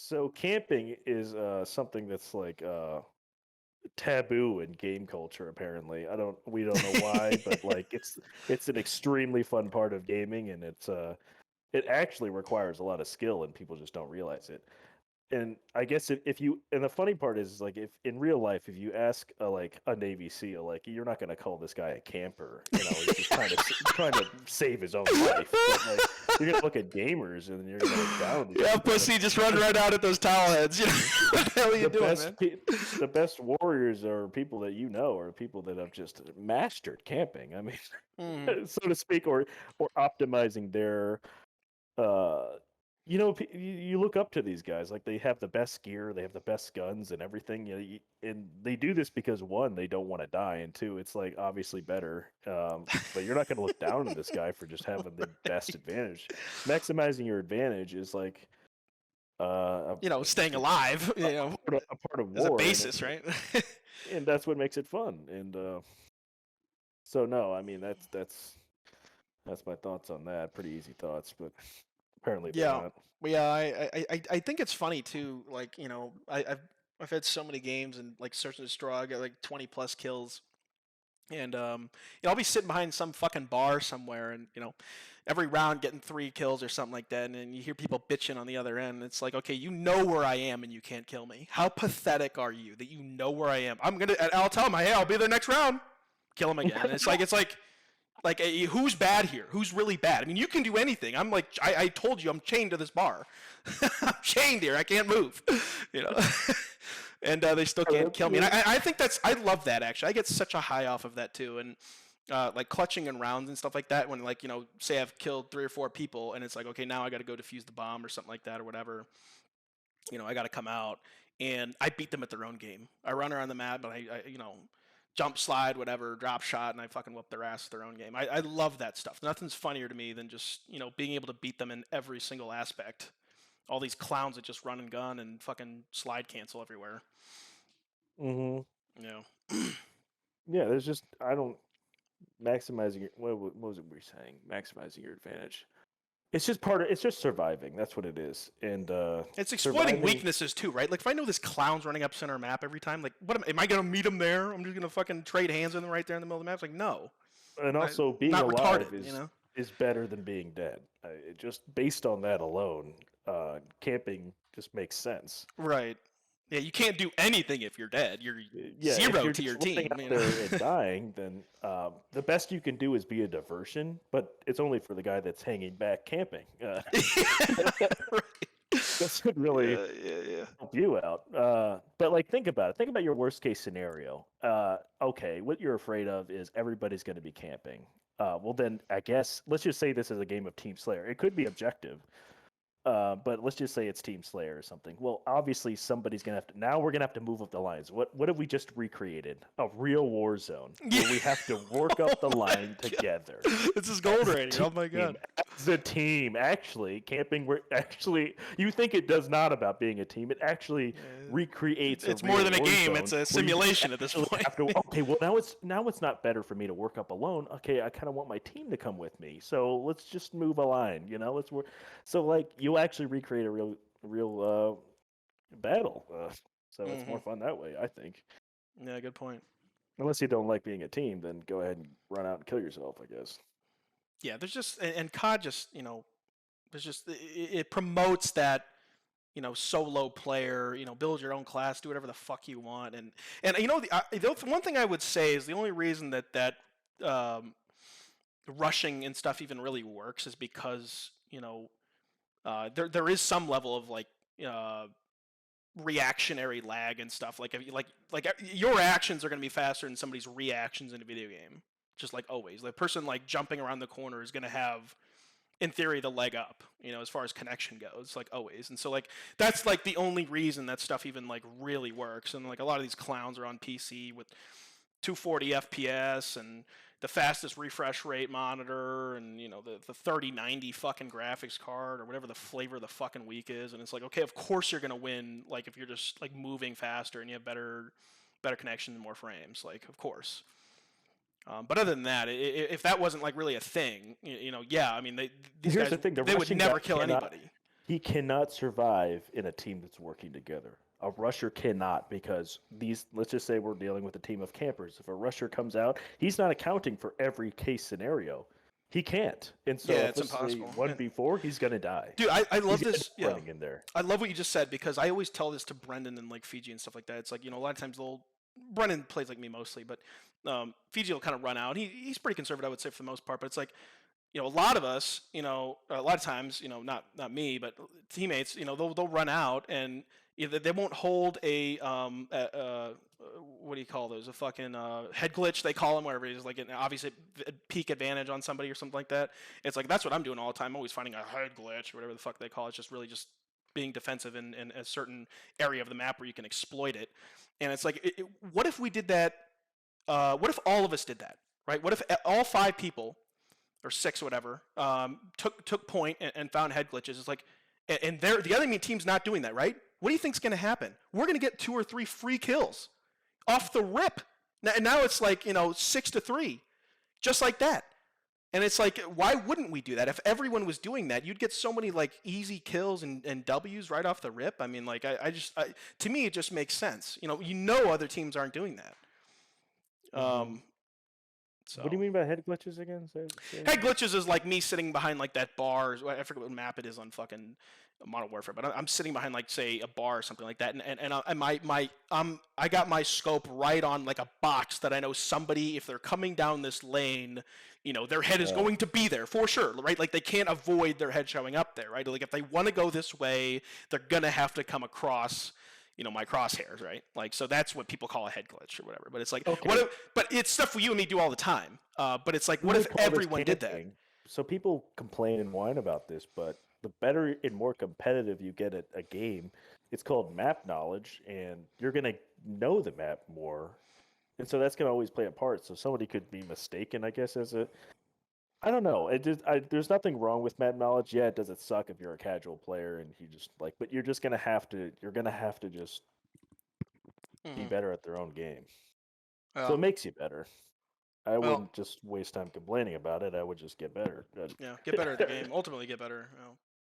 So camping is something that's like taboo in game culture. Apparently, we don't know why, but like it's an extremely fun part of gaming, and it actually requires a lot of skill, and people just don't realize it. And I guess if you and the funny part is like if in real life if you ask like a Navy SEAL, like you're not going to call this guy a camper, he's just trying to save his own life. But like you're going to look at gamers and you're going to look down. Yeah, pussy, just run right out at those towel heads. What the hell are you doing, man? The best warriors are people that are people that have just mastered camping. I mean, so to speak, or optimizing their you look up to these guys. Like they have the best gear, they have the best guns and everything. And they do this because one, they don't want to die, and two, it's like obviously better. But you're not going to look down on this guy for just having the best advantage. Maximizing your advantage is like, staying alive. A part of war as a basis, right? And that's what makes it fun. And so no, I mean that's my thoughts on that. Pretty easy thoughts, but. Apparently they're not. Yeah, I think it's funny too. Like I've had so many games and like Search and Destroy. I got like 20 plus kills, and I'll be sitting behind some fucking bar somewhere, and every round getting 3 kills or something like that, and then you hear people bitching on the other end. It's like, okay, you know where I am and you can't kill me. How pathetic are you that you know where I am? I'll tell them, hey, I'll be there next round. Kill him again. And it's like. Like, who's bad here? Who's really bad? I mean, you can do anything. I'm like, I told you, I'm chained to this bar. I'm chained here. I can't move. And they still can't kill me. And I think I love that, actually. I get such a high off of that, too. And, like, clutching in rounds and stuff like that, when, like, say I've killed 3 or 4 people, and it's like, okay, now I got to go defuse the bomb or something like that or whatever. I got to come out. And I beat them at their own game. I run around the map, but I jump, slide, whatever, drop shot, and I fucking whoop their ass at their own game. I love that stuff. Nothing's funnier to me than just, being able to beat them in every single aspect. All these clowns that just run and gun and fucking slide cancel everywhere. Mm-hmm. Yeah. Yeah, there's just, maximizing your, what was it we were saying? Maximizing your advantage. It's just surviving. That's what it is. And it's exploiting weaknesses too, right? Like if I know this clown's running up center map every time, like what am I gonna meet him there? I'm just gonna fucking trade hands with him right there in the middle of the map. It's like no. And also being alive is better than being dead. Just based on that alone, camping just makes sense. Right. Yeah, you can't do anything if you're dead. You're zero to your team. Out there and dying, then the best you can do is be a diversion, but it's only for the guy that's hanging back camping. This could really help you out. But like, think about it. Think about your worst case scenario. Okay, what you're afraid of is everybody's going to be camping. Well, then I guess let's just say this is a game of Team Slayer. It could be objective. But let's just say it's Team Slayer or something. Well, obviously somebody's gonna have to. Now we're gonna have to move up the lines. What have we just recreated? A real war zone where we have to work up the line together. This is gold rating. Oh my god! As a team, actually, camping. You think it does not about being a team. It actually recreates. It's more than a game. It's a simulation at this point. Okay, well now it's not better for me to work up alone. Okay, I kind of want my team to come with me. So let's just move a line. Let's work. So like you actually recreate a real battle. So it's more fun that way, I think. Yeah, good point. Unless you don't like being a team, then go ahead and run out and kill yourself, I guess. Yeah, there's just and COD just there's just it promotes that solo player, build your own class, do whatever the fuck you want, and the one thing I would say is the only reason that rushing and stuff even really works is because there is some level of like reactionary lag and stuff. Like your actions are going to be faster than somebody's reactions in a video game. Just like always, the person like jumping around the corner is going to have, in theory, the leg up. As far as connection goes, like always. And so like that's like the only reason that stuff even like really works. And like a lot of these clowns are on PC with 240 FPS and the fastest refresh rate monitor and the 3090 fucking graphics card or whatever the flavor of the fucking week is, and it's like, okay, of course you're gonna win, like if you're just like moving faster and you have better connection and more frames, like of course. But other than that, if that wasn't like really a thing, yeah, I mean these guys, they would never kill anybody. He cannot survive in a team that's working together. A rusher cannot because these, let's just say we're dealing with a team of campers. If a rusher comes out, he's not accounting for every case scenario. He can't. And so Yeah, if it's this is a impossible. And 1v4, he's going to die. dude, I He's love going to die this. Yeah, running in there. I love what you just said because I always tell this to Brendan and like Fiji and stuff like that. It's like, a lot of times they'll Brendan plays like me mostly, but Fiji will kind of run out. He's pretty conservative, I would say, for the most part. But it's like, a lot of us, a lot of times, not me, but teammates, they'll run out and either they won't hold what do you call those? A fucking head glitch they call them, wherever it is, like an obvious peak advantage on somebody or something like that. It's like that's what I'm doing all the time. I'm always finding a head glitch or whatever the fuck they call it. It's just really just being defensive in a certain area of the map where you can exploit it. And it's like, what if we did that? What if all of us did that? Right? What if all 5 people or 6 or whatever took point and found head glitches? It's like, and the other team's not doing that, right? What do you think's going to happen? We're going to get 2 or 3 free kills off the rip. And now it's like 6-3, just like that. And it's like, why wouldn't we do that? If everyone was doing that, you'd get so many like easy kills and W's right off the rip. I mean, like to me, it just makes sense. Other teams aren't doing that. Hmm. What do you So mean by head glitches again? Say head again? glitches is like me sitting behind like that bar. I forget what map it is on fucking Modern Warfare, but I'm sitting behind like say a bar or something like that, I got my scope right on like a box that I know somebody, if they're coming down this lane, their head is Uh, going to be there for sure, right? Like they can't avoid their head showing up there, right? Like if they want to go this way, they're gonna have to come across my crosshairs, right? Like, so that's what people call a head glitch or whatever. But it's like, what okay. if, but it's stuff you and me do all the time. But it's like, We what if would call this everyone did that? camping. So people complain and whine about this, but the better and more competitive you get at a game, it's called map knowledge, and you're gonna know the map more. And so that's gonna always play a part. So somebody could be mistaken, I guess, as a I don't know. There's nothing wrong with map knowledge. Yeah, does it suck if you're a casual player and you just like, but you're gonna have to just be Hmm. better at their own game. So it Well, makes you better. I well, wouldn't just waste time complaining about it. I would just get better. yeah, get better at the game. Ultimately, get better.